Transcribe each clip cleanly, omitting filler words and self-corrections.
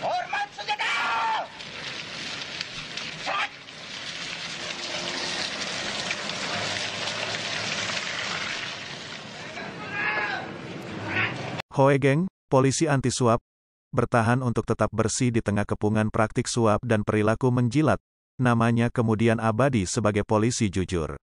Hormat senjata! Hoegeng, polisi anti-suap, bertahan untuk tetap bersih di tengah kepungan praktik suap dan perilaku menjilat. Namanya kemudian abadi sebagai polisi jujur.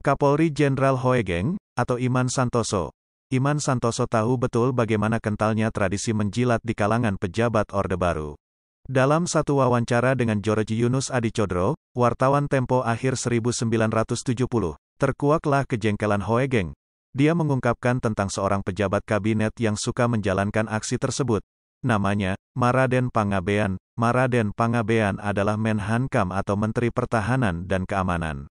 Kapolri Jenderal Hoegeng, atau Iman Santoso. Iman Santoso tahu betul bagaimana kentalnya tradisi menjilat di kalangan pejabat Orde Baru. Dalam satu wawancara dengan George Yunus Adicodro, wartawan Tempo akhir 1970, terkuaklah kejengkelan Hoegeng. Dia mengungkapkan tentang seorang pejabat kabinet yang suka menjalankan aksi tersebut. Namanya, Maraden Pangabean. Maraden Pangabean adalah Menhankam atau Menteri Pertahanan dan Keamanan.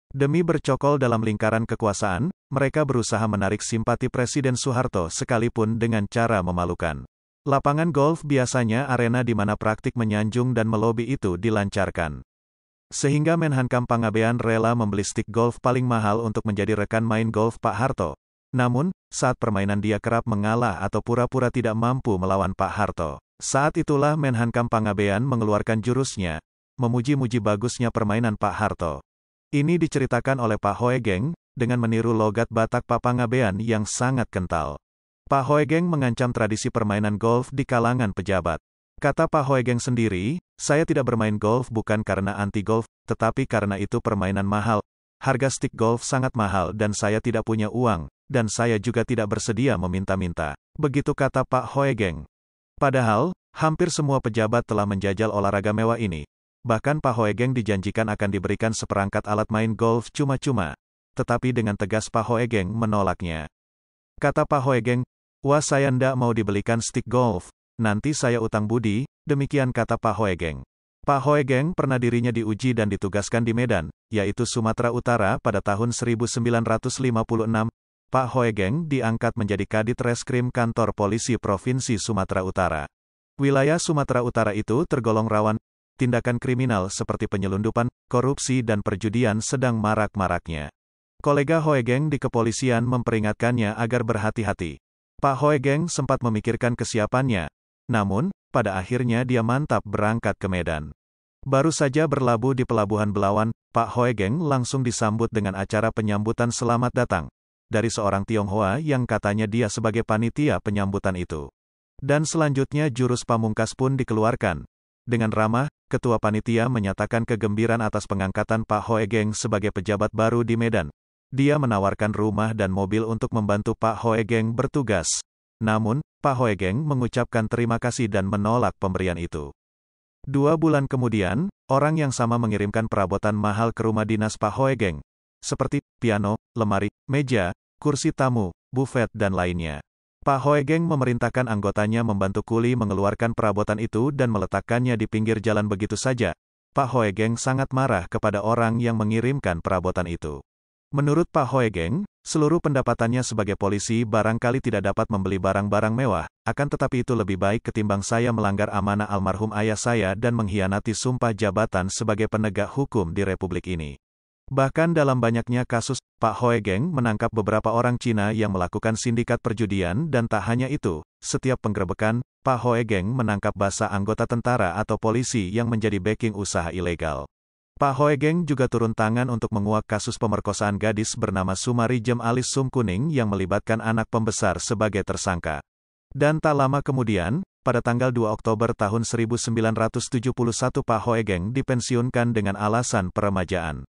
Demi bercokol dalam lingkaran kekuasaan, mereka berusaha menarik simpati Presiden Soeharto sekalipun dengan cara memalukan. Lapangan golf biasanya arena di mana praktik menyanjung dan melobi itu dilancarkan. Sehingga Menhankam Pangabean rela membeli stik golf paling mahal untuk menjadi rekan main golf Pak Harto. Namun, saat permainan dia kerap mengalah atau pura-pura tidak mampu melawan Pak Harto. Saat itulah Menhankam Pangabean mengeluarkan jurusnya, memuji-muji bagusnya permainan Pak Harto. Ini diceritakan oleh Pak Hoegeng, dengan meniru logat Batak Pak Pangabean yang sangat kental. Pak Hoegeng mengancam tradisi permainan golf di kalangan pejabat. Kata Pak Hoegeng sendiri, saya tidak bermain golf bukan karena anti-golf, tetapi karena itu permainan mahal. Harga stik golf sangat mahal dan saya tidak punya uang, dan saya juga tidak bersedia meminta-minta. Begitu kata Pak Hoegeng. Padahal, hampir semua pejabat telah menjajal olahraga mewah ini. Bahkan Pak Hoegeng dijanjikan akan diberikan seperangkat alat main golf cuma-cuma. Tetapi dengan tegas Pak Hoegeng menolaknya. Kata Pak Hoegeng, wah saya ndak mau dibelikan stik golf. Nanti saya utang budi, demikian kata Pak Hoegeng. Pak Hoegeng pernah dirinya diuji dan ditugaskan di Medan, yaitu Sumatera Utara pada tahun 1956. Pak Hoegeng diangkat menjadi Kadit Reskrim Kantor Polisi Provinsi Sumatera Utara. Wilayah Sumatera Utara itu tergolong rawan, tindakan kriminal seperti penyelundupan, korupsi dan perjudian sedang marak-maraknya. Kolega Hoegeng di kepolisian memperingatkannya agar berhati-hati. Pak Hoegeng sempat memikirkan kesiapannya. Namun, pada akhirnya dia mantap berangkat ke Medan. Baru saja berlabuh di Pelabuhan Belawan, Pak Hoegeng langsung disambut dengan acara penyambutan selamat datang dari seorang Tionghoa yang katanya dia sebagai panitia penyambutan itu. Dan selanjutnya jurus pamungkas pun dikeluarkan. Dengan ramah, ketua panitia menyatakan kegembiraan atas pengangkatan Pak Hoegeng sebagai pejabat baru di Medan. Dia menawarkan rumah dan mobil untuk membantu Pak Hoegeng bertugas. Namun, Pak Hoegeng mengucapkan terima kasih dan menolak pemberian itu. 2 bulan kemudian, orang yang sama mengirimkan perabotan mahal ke rumah dinas Pak Hoegeng. Seperti piano, lemari, meja, kursi tamu, bufet dan lainnya. Pak Hoegeng memerintahkan anggotanya membantu kuli mengeluarkan perabotan itu dan meletakkannya di pinggir jalan begitu saja. Pak Hoegeng sangat marah kepada orang yang mengirimkan perabotan itu. Menurut Pak Hoegeng, seluruh pendapatannya sebagai polisi barangkali tidak dapat membeli barang-barang mewah, akan tetapi itu lebih baik ketimbang saya melanggar amanah almarhum ayah saya dan mengkhianati sumpah jabatan sebagai penegak hukum di Republik ini. Bahkan dalam banyaknya kasus, Pak Hoegeng menangkap beberapa orang Cina yang melakukan sindikat perjudian dan tak hanya itu, setiap penggerebekan, Pak Hoegeng menangkap basah anggota tentara atau polisi yang menjadi backing usaha ilegal. Pak Hoegeng juga turun tangan untuk menguak kasus pemerkosaan gadis bernama Sumari Jem Alis Sum Kuning yang melibatkan anak pembesar sebagai tersangka. Dan tak lama kemudian, pada tanggal 2 Oktober tahun 1971 Pak Hoegeng dipensiunkan dengan alasan peremajaan.